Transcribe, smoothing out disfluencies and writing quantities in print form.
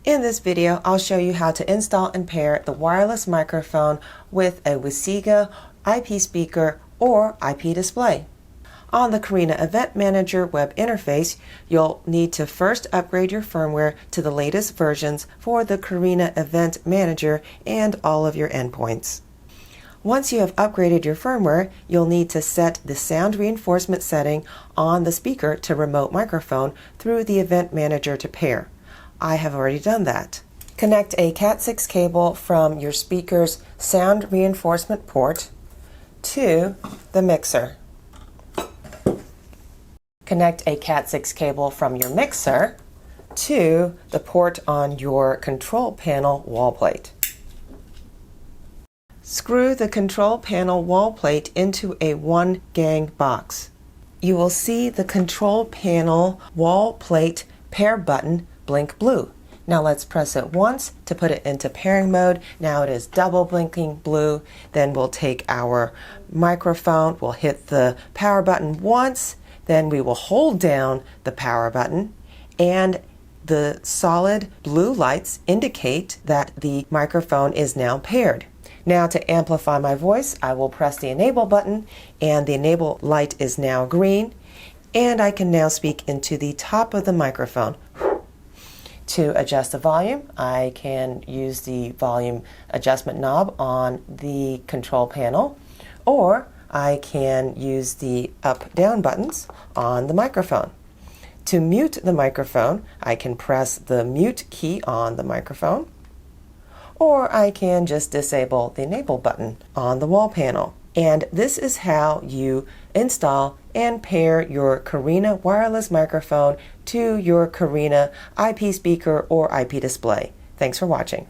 In this video, I'll show you how to install and pair the wireless microphone with a Wahsega IP speaker or IP display. On the Carina Event Manager web interface, you'll need to first upgrade your firmware to the latest versions for the Carina Event Manager and all of your endpoints. Once you have upgraded your firmware, you'll need to set the sound reinforcement setting on the speaker to remote microphone through the Event Manager to pair. I have already done that. Connect a Cat6 cable from your speaker's sound reinforcement port to the mixer. Connect a Cat6 cable from your mixer to the port on your control panel wall plate. Screw the control panel wall plate into a 1-gang box. You will see the control panel wall plate pair button blink blue. Now let's press it once to put it into pairing mode. Now it is double blinking blue. Then we'll take our microphone, we'll hit the power button once, then we will hold down the power button, and the solid blue lights indicate that the microphone is now paired. Now to amplify my voice, I will press the enable button and the enable light is now green, and I can now speak into the top of the microphone. To adjust the volume, I can use the volume adjustment knob on the control panel, or I can use the up-down buttons on the microphone. To mute the microphone, I can press the mute key on the microphone, or I can just disable the enable button on the wall panel. And this is how you install and pair your Carina wireless microphone to your Carina IP speaker or IP display. Thanks for watching.